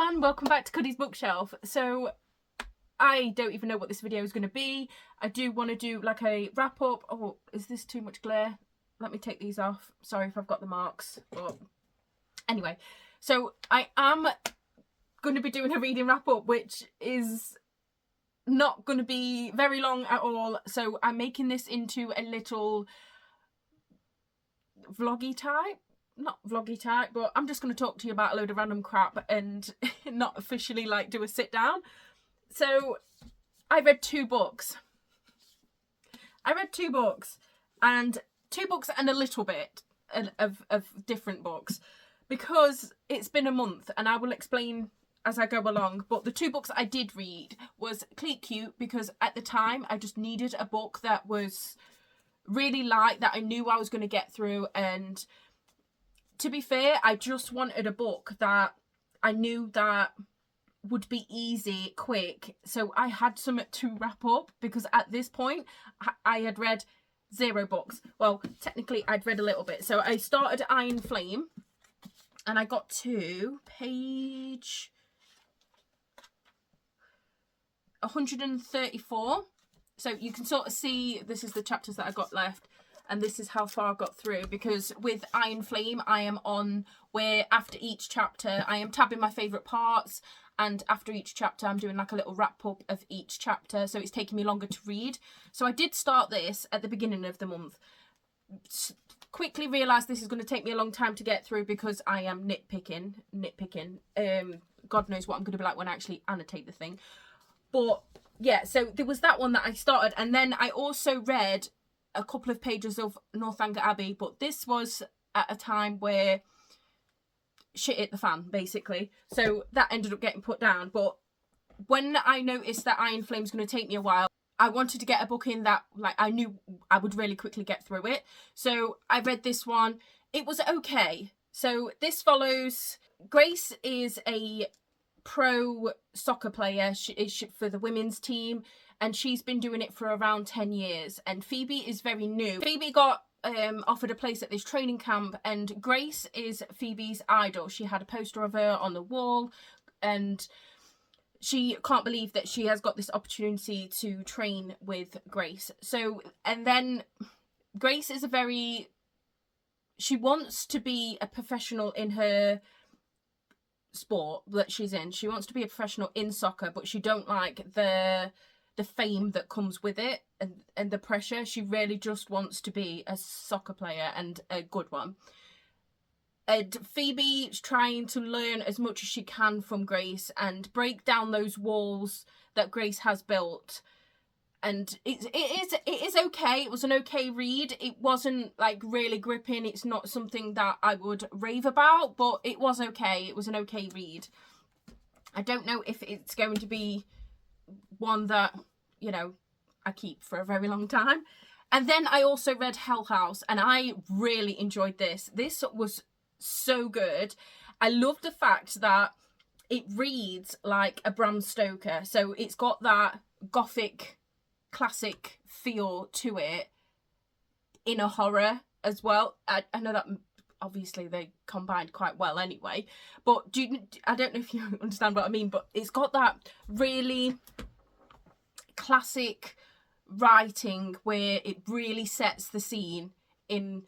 everyone, welcome back to Cuddy's bookshelf. So I don't even know what this video is going to be. I do want to do like a wrap up. Oh, is this too much glare? Let me take these off. Sorry if I've got the marks, but anyway, so I am going to be doing a reading wrap up, which is not going to be very long at all. So I'm making this into a little vloggy type. Not vloggy type, but I'm just going to talk to you about a load of random crap and not officially like do a sit down. So I read two books. And two books and a little bit of different books, because it's been a month, and I will explain as I go along. But the two books I did read was Cleat Cute, because at the time I just needed a book that was really light, that I knew I was going to get through. And to be fair, I just wanted a book that I knew that would be easy, quick. So I had something to wrap up, because at this point I had read 0 books. Well, technically I'd read a little bit. So I started Iron Flame and I got to page 134. So you can sort of see this is the chapters that I got left, and this is how far I got through, because with Iron Flame I am on where after each chapter I am tabbing my favourite parts, and after each chapter I'm doing like a little wrap up of each chapter, so it's taking me longer to read. So I did start this at the beginning of the month. Quickly realised this is going to take me a long time to get through, because I am nitpicking. God knows what I'm going to be like when I actually annotate the thing. But yeah, so there was that one that I started, and then I also read a couple of pages of Northanger Abbey, but this was at a time where shit hit the fan, basically. So that ended up getting put down. But when I noticed that Iron Flame's going to take me a while, I wanted to get a book in that like I knew I would really quickly get through it. So I read this one. It was okay. So this follows, Grace is a pro soccer player. She is for the women's team, and she's been doing it for around 10 years. And Phoebe is very new. Phoebe got offered a place at this training camp, and Grace is Phoebe's idol. She had a poster of her on the wall, and she can't believe that she has got this opportunity to train with Grace. So, and then Grace is she wants to be a professional in her sport that she's in. She wants to be a professional in soccer, but she don't like the fame that comes with it and the pressure. She really just wants to be a soccer player, and a good one. And Phoebe's trying to learn as much as she can from Grace and break down those walls that Grace has built. And it is okay. It was an okay read. It wasn't like really gripping. It's not something that I would rave about, but it was okay. It was an okay read. I don't know if it's going to be one that, you know, I keep for a very long time. And then I also read Hell House, and I really enjoyed this. This was so good. I love the fact that it reads like a Bram Stoker. So it's got that gothic classic feel to it in a horror as well. I know that obviously they combined quite well anyway, but I don't know if you understand what I mean, but it's got that really classic writing where it really sets the scene in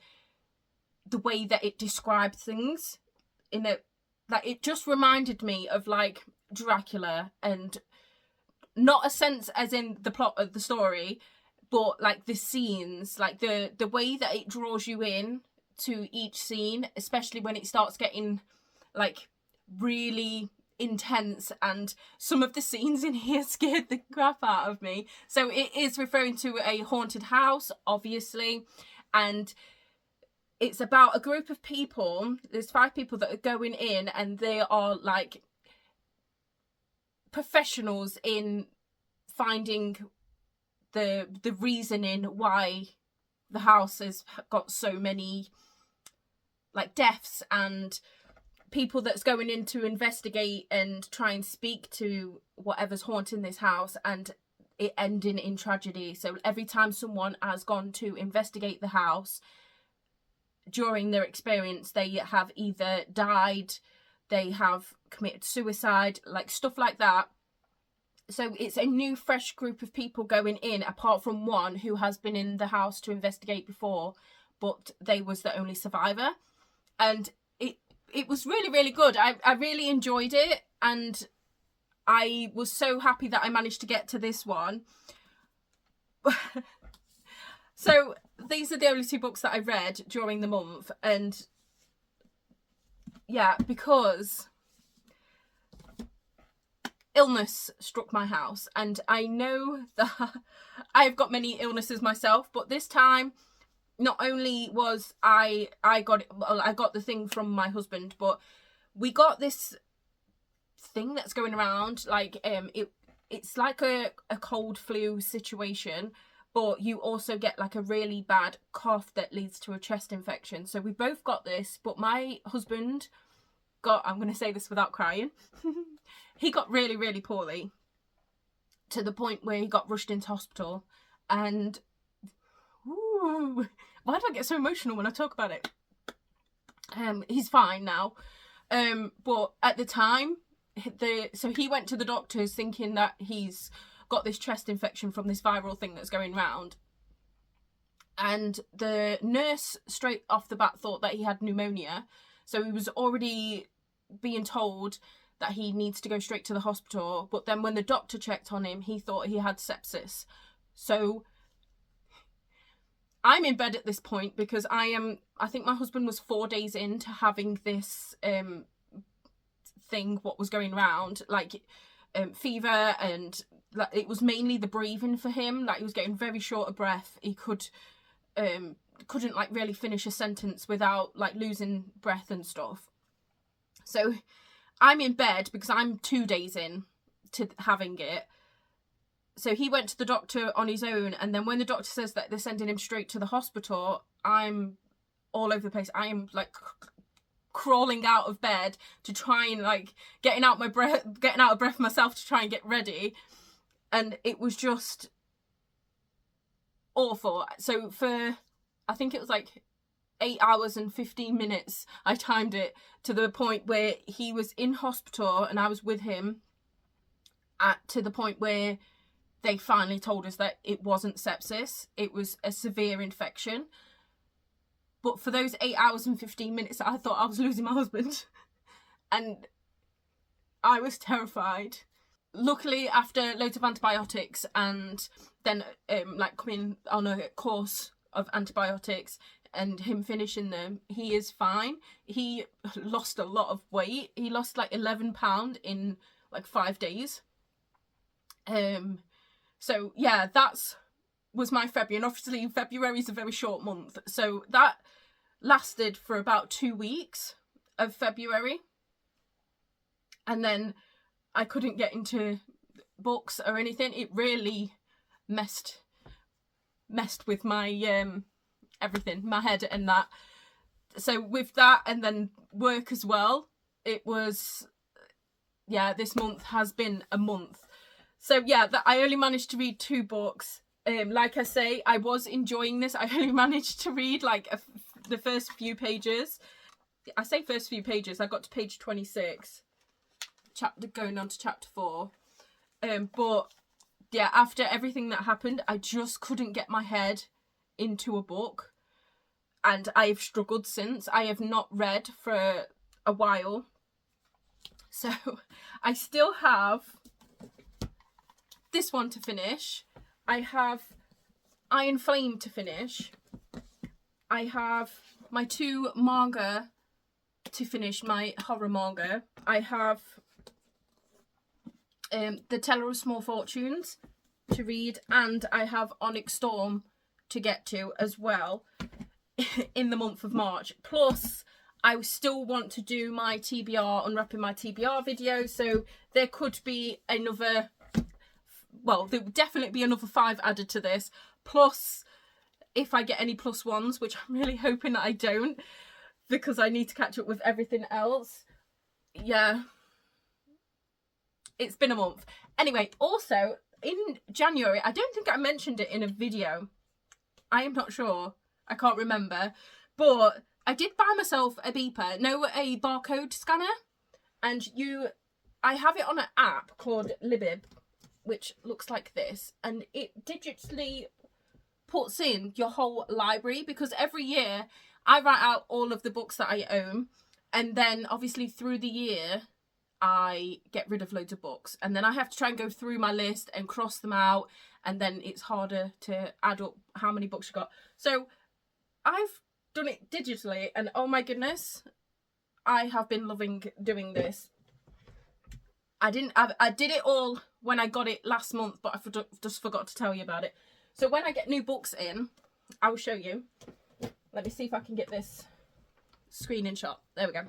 the way that it described things, in a like it just reminded me of like Dracula, and not a sense as in the plot of the story, but like the scenes, like the way that it draws you in to each scene, especially when it starts getting like really intense. And some of the scenes in here scared the crap out of me. So it is referring to a haunted house, obviously, and it's about a group of people. There's 5 people that are going in, and they are like professionals in finding the reasoning why the house has got so many like deaths, and people that's going in to investigate and try and speak to whatever's haunting this house, and it ending in tragedy. So every time someone has gone to investigate the house, during their experience, they have either died, they have committed suicide, like stuff like that. So it's a new, fresh group of people going in, apart from one who has been in the house to investigate before, but they was the only survivor. And it was really, really good. I really enjoyed it, and I was so happy that I managed to get to this one. So these are the only 2 books that I read during the month, and yeah, because illness struck my house, and I know that I've got many illnesses myself, but this time not only was I got the thing from my husband, but we got this thing that's going around, like it's like a cold flu situation, but you also get like a really bad cough that leads to a chest infection. So we both got this, but my husband got, I'm going to say this without crying, he got really, really poorly, to the point where he got rushed into hospital. And ooh, why do I get so emotional when I talk about it? He's fine now, but at the time, so he went to the doctors thinking that he's got this chest infection from this viral thing that's going round, and the nurse straight off the bat thought that he had pneumonia. So he was already being told that he needs to go straight to the hospital, but then when the doctor checked on him, he thought he had sepsis. So I'm in bed at this point because I think my husband was 4 days into having this thing, what was going around, like fever, and like, it was mainly the breathing for him. Like, he was getting very short of breath. He couldn't like really finish a sentence without like losing breath and stuff. So I'm in bed because I'm 2 days in to having it. So he went to the doctor on his own, and then when the doctor says that they're sending him straight to the hospital, I'm all over the place. I am like crawling out of bed to try and like getting out of breath myself to try and get ready, and it was just awful. So for, I think it was like 8 hours and 15 minutes, I timed it, to the point where he was in hospital and I was with him, to the point where they finally told us that it wasn't sepsis, it was a severe infection. But for those 8 hours and 15 minutes, I thought I was losing my husband. And I was terrified. Luckily, after loads of antibiotics and then like coming on a course of antibiotics and him finishing them, he is fine. He lost a lot of weight. He lost like 11 pounds in like 5 days. So yeah, was my February, and obviously February is a very short month, so that lasted for about 2 weeks of February, and then I couldn't get into books or anything. It really messed with my everything, my head and that. So with that, and then work as well, it was, yeah, this month has been a month. So yeah, I only managed to read 2 books. Like I say, I was enjoying this. I only managed to read like the first few pages. I say first few pages, I got to page 26, going on to chapter 4. But yeah, after everything that happened, I just couldn't get my head into a book. And I've struggled since. I have not read for a while. So I still have this one to finish. I have Iron Flame to finish. I have my 2 manga to finish, my horror manga. I have The Teller of Small Fortunes to read, and I have Onyx Storm to get to as well in the month of March. Plus, I still want to do my TBR, unwrapping my TBR video, so there could be another, well, there would definitely be another 5 added to this, plus if I get any plus ones, which I'm really hoping that I don't, because I need to catch up with everything else. Yeah, it's been a month. Anyway, also in January, I don't think I mentioned it in a video, I am not sure, I can't remember, but I did buy myself a beeper, a barcode scanner. And I have it on an app called Libib, which looks like this, and it digitally puts in your whole library, because every year I write out all of the books that I own, and then obviously through the year I get rid of loads of books, and then I have to try and go through my list and cross them out, and then it's harder to add up how many books you got. So I've done it digitally, and oh my goodness, I have been loving doing this. I did it all when I got it last month, but I just forgot to tell you about it. So when I get new books in, I will show you. Let me see if I can get this screen in shot. There we go.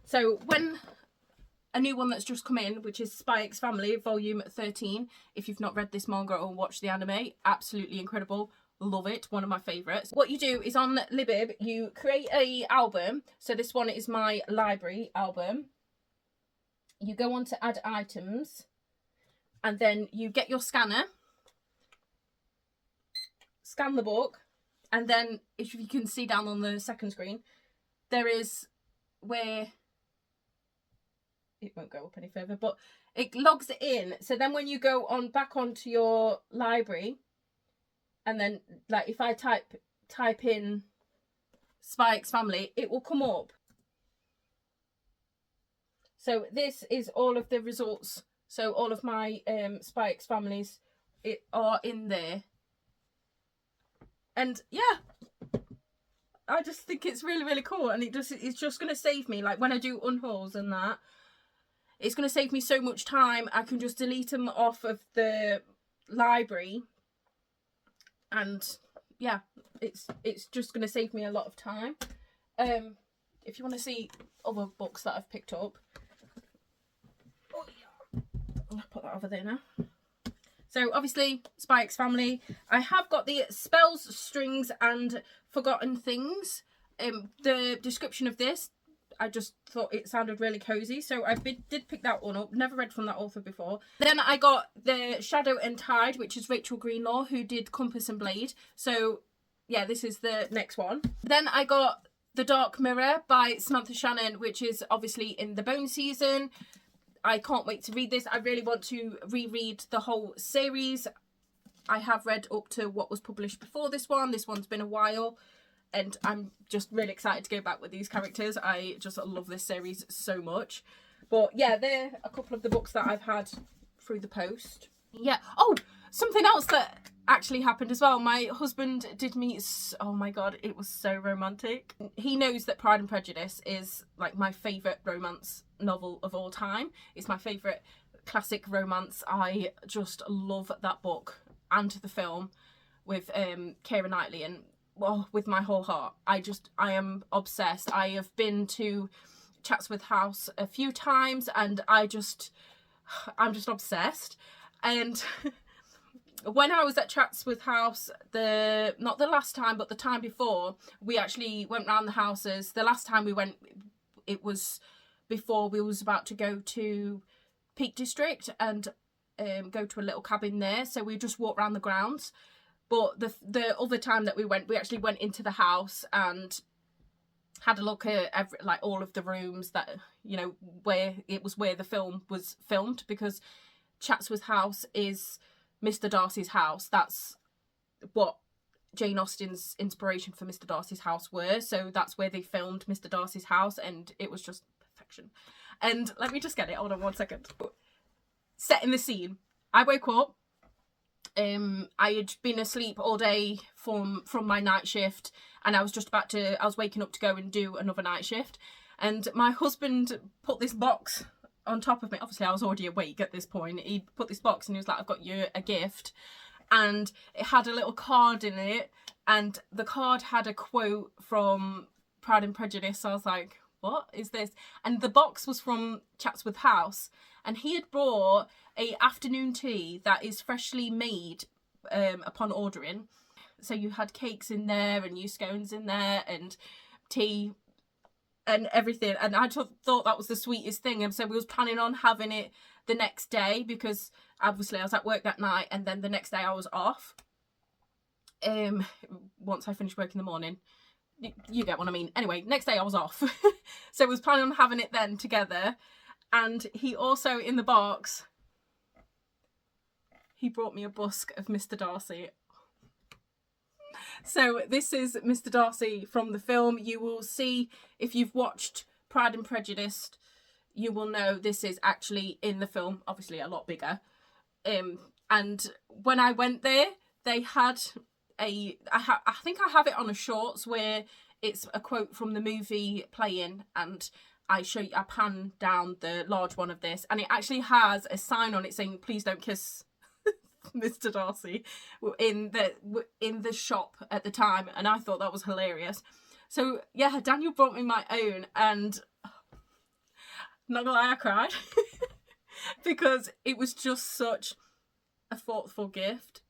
So when a new one that's just come in, which is Spy X Family volume 13, if you've not read this manga or watched the anime, absolutely incredible. Love it. One of my favourites. What you do is on Libib, you create a album. So this one is my library album. You go on to add items, and then you get your scanner, scan the book, and then if you can see down on the second screen, there is where it won't go up any further, but it logs it in. So then when you go on back onto your library, and then like if I type in Spy X Family, it will come up. So this is all of the results. So all of my Spy X Families are in there. And yeah, I just think it's really, really cool. And it's just going to save me, like when I do unhauls and that, it's going to save me so much time. I can just delete them off of the library. And yeah, it's just going to save me a lot of time. If you want to see other books that I've picked up, I'll put that over there now. So obviously Spy X Family. I have got the Spells, Strings and Forgotten Things. The description of this, I just thought it sounded really cozy, so I did pick that one up. Never read from that author before. Then I got the Shadow and Tide, which is Rachel Greenlaw, who did Compass and Blade. So yeah, this is the next one. Then I got The Dark Mirror by Samantha Shannon, which is obviously in the Bone season. I can't wait to read this. I really want to reread the whole series. I have read up to what was published before this one. This one's been a while, and I'm just really excited to go back with these characters. I just love this series so much. But yeah, they're a couple of the books that I've had through the post. Yeah. Oh, something else that actually happened as well. My husband did me, oh my god, it was so romantic. He knows that Pride and Prejudice is like my favourite romance novel of all time. It's my favourite classic romance. I just love that book and the film with Keira Knightley, and well, with my whole heart. I am obsessed. I have been to Chatsworth House a few times, and I'm just obsessed. And when I was at Chatsworth House, not the last time, but the time before, we actually went round the houses. The last time we went, it was before we was about to go to Peak District and go to a little cabin there. So we just walked around the grounds. But the other time that we went, we actually went into the house and had a look at like all of the rooms that, you know, where the film was filmed, because Chatsworth House is Mr. Darcy's house. That's what Jane Austen's inspiration for Mr. Darcy's house were. So that's where they filmed Mr. Darcy's house, and it was just perfection. And let me just get it. Hold on one second. Setting the scene. I woke up. I had been asleep all day from my night shift, and I was waking up to go and do another night shift, and my husband put this box on top of me. Obviously I was already awake at this point. He put this box and he was like, I've got you a gift, and it had a little card in it, and the card had a quote from Pride and Prejudice. So I was like, what is this? And the box was from Chatsworth House, and he had brought a afternoon tea that is freshly made upon ordering. So you had cakes in there and you scones in there and tea and everything, and I just thought that was the sweetest thing. And so we was planning on having it the next day, because obviously I was at work that night, and then the next day I was off. Once I finished work in the morning, you get what I mean. Anyway, next day I was off. So I was planning on having it then together, And he also, in the box, he brought me a busk of Mr. Darcy. So this is Mr. Darcy from the film. You will see, if you've watched Pride and Prejudice, you will know this is actually in the film, obviously a lot bigger. And when I went there, they had I think I have it on a shorts where it's a quote from the movie playing, and I pan down the large one of this, and it actually has a sign on it saying, "Please don't kiss Mr. Darcy," in the shop at the time, and I thought that was hilarious. So yeah, Daniel brought me my own, and not gonna lie, I cried because it was just such a thoughtful gift,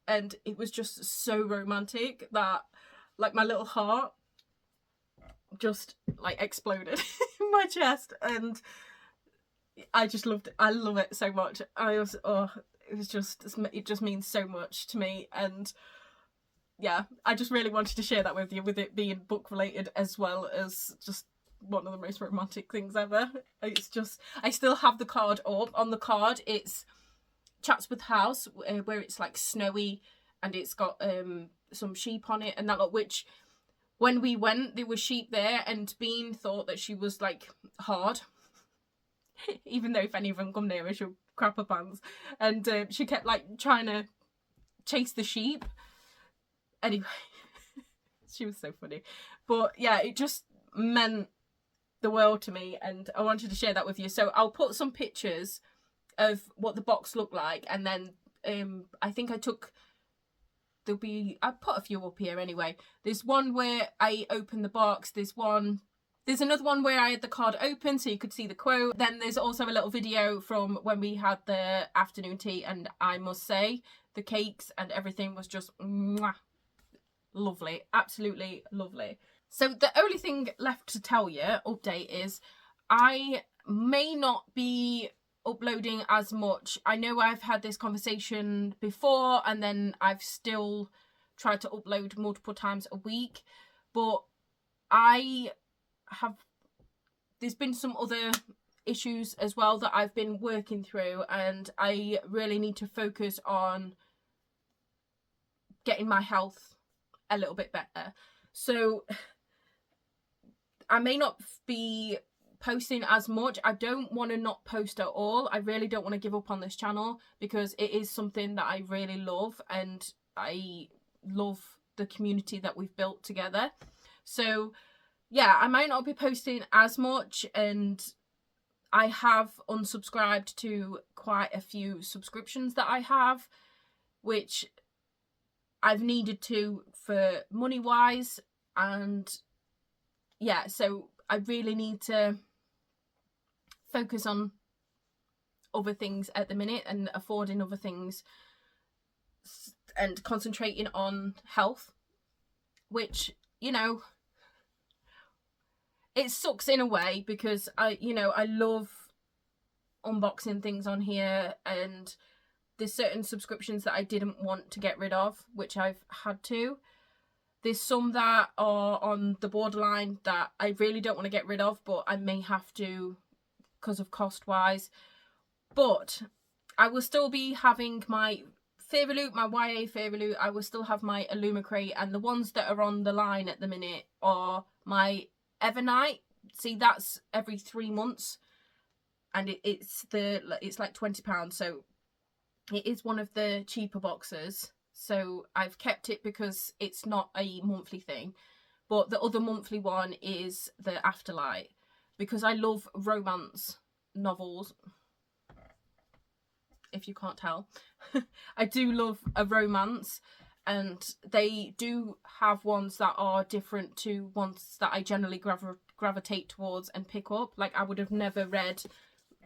and it was just so romantic that, like, my little heart just like exploded in my chest, and I just loved it. I love it so much. It just means so much to me, and yeah, I just really wanted to share that with you, with it being book related as well as just one of the most romantic things ever. It's just, I still have the card up. On the card it's Chatsworth House, where it's like snowy, and it's got some sheep on it and that lot, which when we went there were sheep there, and Bean thought that she was like hard, even though if any of them come near her she'll crap her pants, and she kept like trying to chase the sheep. Anyway, she was so funny. But yeah, it just meant the world to me, and I wanted to share that with you. So I'll put some pictures of what the box looked like, and then I think I put a few up here anyway. There's one where I opened the box, there's another one where I had the card open so you could see the quote. Then there's also a little video from when we had the afternoon tea, and I must say the cakes and everything was just mwah, lovely, absolutely lovely. So the only thing left to tell you, update, is I may not be uploading as much. I know I've had this conversation before, and then I've still tried to upload multiple times a week, but there's been some other issues as well that I've been working through, and I really need to focus on getting my health a little bit better. So I may not be posting as much. I don't want to not post at all. I really don't want to give up on this channel, because it is something that I really love, and I love the community that we've built together. So yeah, I might not be posting as much, and I have unsubscribed to quite a few subscriptions that I have, which I've needed to for money wise, and yeah, so I really need to focus on other things at the minute, and affording other things, and concentrating on health, which, you know, it sucks in a way, because I love unboxing things on here, and there's certain subscriptions that I didn't want to get rid of, which I've had to. There's some that are on the borderline that I really don't want to get rid of, but I may have to because of cost wise. But I will still be having my Fairyloot, my YA Fairyloot. I will still have my Illumicrate, and the ones that are on the line at the minute are my Evernight. See, that's every 3 months, and it's like £20, so it is one of the cheaper boxes. So I've kept it because it's not a monthly thing. But the other monthly one is the Afterlight, because I love romance novels, if you can't tell. I do love a romance, and they do have ones that are different to ones that I generally gravitate towards and pick up. Like, I would have never read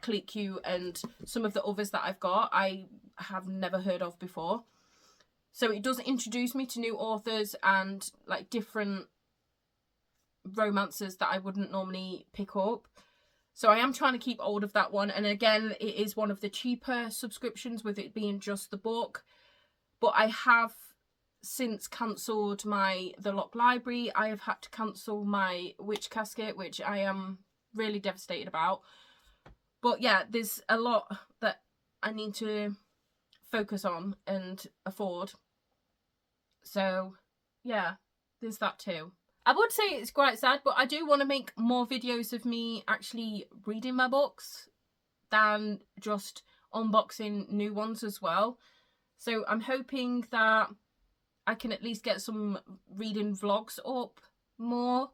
Click You, and some of the others that I've got I have never heard of before. So it does introduce me to new authors and like different romances that I wouldn't normally pick up. So I am trying to keep hold of that one. And again, it is one of the cheaper subscriptions, with it being just the book. But I have since cancelled the Lock Library. I have had to cancel my Witch Casket, which I am really devastated about. But yeah, there's a lot that I need to focus on and afford. So yeah, there's that too. I would say it's quite sad, but I do want to make more videos of me actually reading my books than just unboxing new ones as well. So I'm hoping that I can at least get some reading vlogs up more,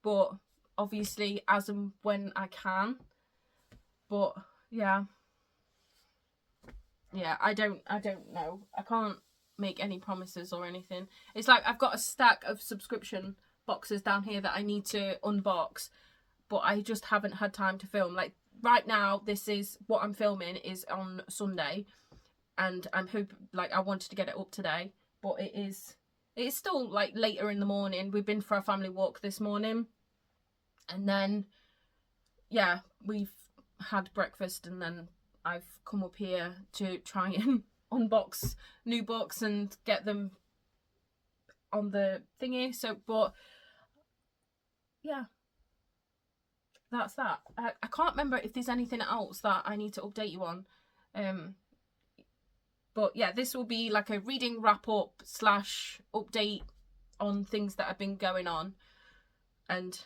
but obviously as and when I can. But yeah, I don't know. I can't make any promises or anything. It's like I've got a stack of subscription boxes down here that I need to unbox, but I just haven't had time to film. Like right now, this is what I'm filming is on Sunday, and I'm hoping, like, I wanted to get it up today, but it's still like later in the morning. We've been for a family walk this morning, and then yeah, we've had breakfast, and then I've come up here to try and unbox new books and get them on the thingy. So, but yeah, that's that. I can't remember if there's anything else that I need to update you on. But yeah, this will be like a reading wrap up / update on things that have been going on. And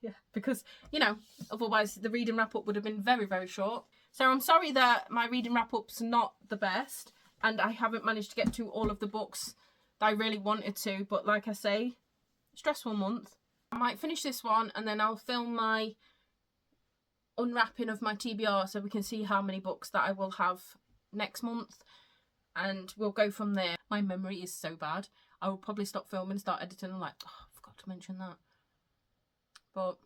yeah, because, you know, otherwise the reading wrap up would have been very, very short. So I'm sorry that my reading wrap up's not the best, and I haven't managed to get to all of the books that I really wanted to. But like I say, stressful month. I might finish this one and then I'll film my unwrapping of my TBR so we can see how many books that I will have next month, and we'll go from there. My memory is so bad. I will probably stop filming and start editing. I'm like, oh, I forgot to mention that. But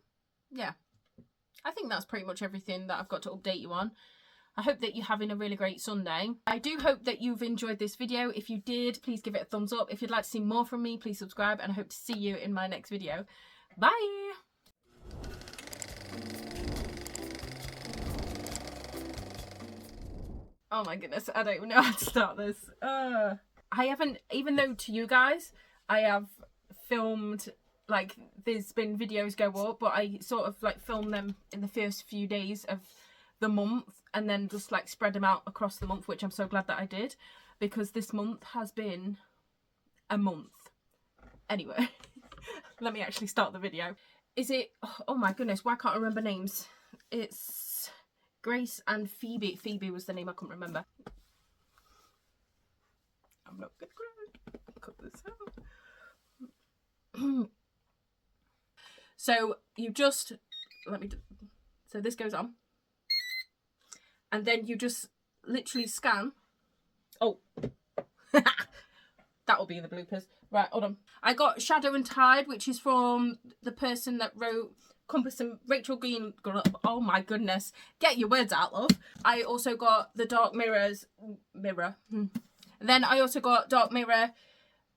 yeah, I think that's pretty much everything that I've got to update you on. I hope that you're having a really great Sunday. I do hope that you've enjoyed this video. If you did, please give it a thumbs up. If you'd like to see more from me, please subscribe, and I hope to see you in my next video. Bye! Oh my goodness, I don't even know how to start this. I haven't, even though to you guys, I have filmed, like, there's been videos go up, but I sort of like film them in the first few days of the month and then just like spread them out across the month, which I'm so glad that I did, because this month has been a month. Anyway, let me actually start the video. Is it, oh my goodness, why can't I remember names? It's Grace and Phoebe. Phoebe was the name I couldn't remember. I'm not good. Cut this out. So you just, so this goes on. And then you just literally scan. Oh. That will be in the bloopers. Right, hold on. I got Shadow and Tide, which is from the person that wrote Compass and Rachel Green. Oh my goodness. Get your words out, love. I also got the Dark Mirror. Then I also got Dark Mirror,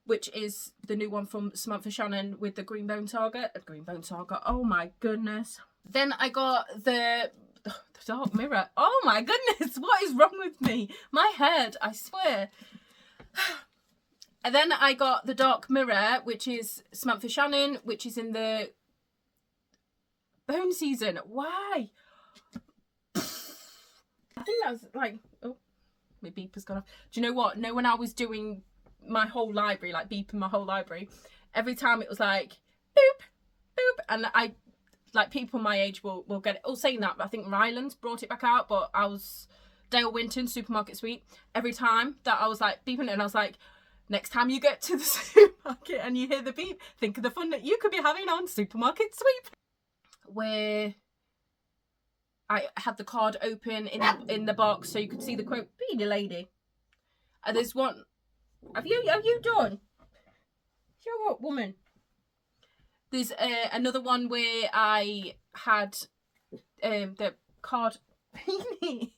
which is the new one from Samantha Shannon with the Greenbone Saga. Oh my goodness. Then I got the Dark Mirror. Oh my goodness. What is wrong with me? My head, I swear. And then I got the Dark Mirror, which is Samantha Shannon, which is in the Bone season. Why? I think that was like, oh, my beeper's gone off. Do you know what? No, when I was doing my whole library, like beeping my whole library, every time it was like, boop, boop. And I, like, people my age will get it. Oh, saying that, but I think Ryland's brought it back out, but I was Dale Winton, Supermarket Sweep. Every time that I was like beeping it, and I was like, next time you get to the supermarket and you hear the beep, think of the fun that you could be having on Supermarket Sweep. Where I had the card open in the box so you could see the quote, "Beanie lady." And there's one. Have you done? Show up, woman. There's another one where I had the card. Beanie.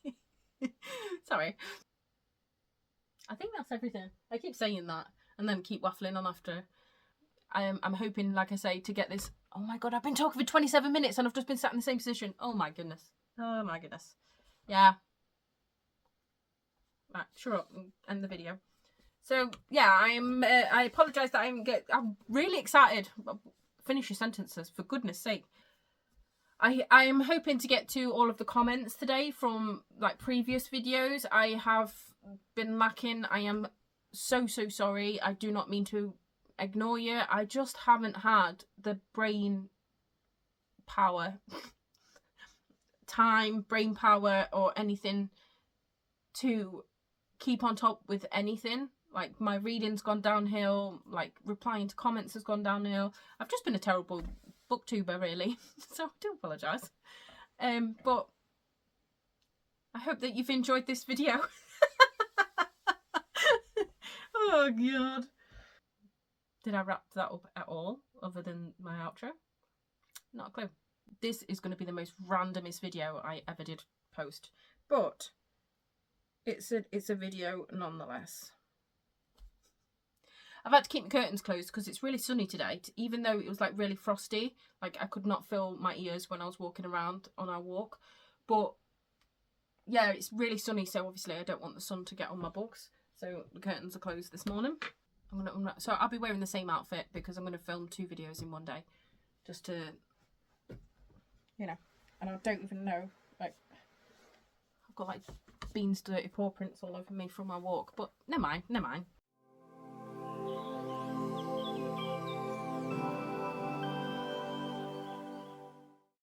Sorry. I think that's everything. I keep saying that and then keep waffling on after. I'm hoping, like I say, to get this. Oh my god, I've been talking for 27 minutes and I've just been sat in the same position. Oh my goodness. Oh my goodness. Yeah. Right, shut up and end the video. So yeah, I apologise that I'm really excited. Finish your sentences, for goodness sake. I am hoping to get to all of the comments today from like previous videos. I have been lacking. I am so sorry. I do not mean to ignore you. I just haven't had the brain power, brain power or anything to keep on top with anything. Like, my reading's gone downhill, like replying to comments has gone downhill. I've just been a terrible booktuber, really. So I do apologise. But I hope that you've enjoyed this video. Oh god. Did I wrap that up at all other than my outro? Not a clue. This is going to be the most randomest video I ever did post, but it's a video nonetheless. I've had to keep my curtains closed because it's really sunny today. Even though it was like really frosty, like I could not feel my ears when I was walking around on our walk. But yeah, it's really sunny, so obviously I don't want the sun to get on my books. So the curtains are closed this morning. So I'll be wearing the same outfit because I'm going to film 2 videos in one day. Just to, you know, and I don't even know, like, I've got like Bean's dirty paw prints all over me from my walk. But never mind.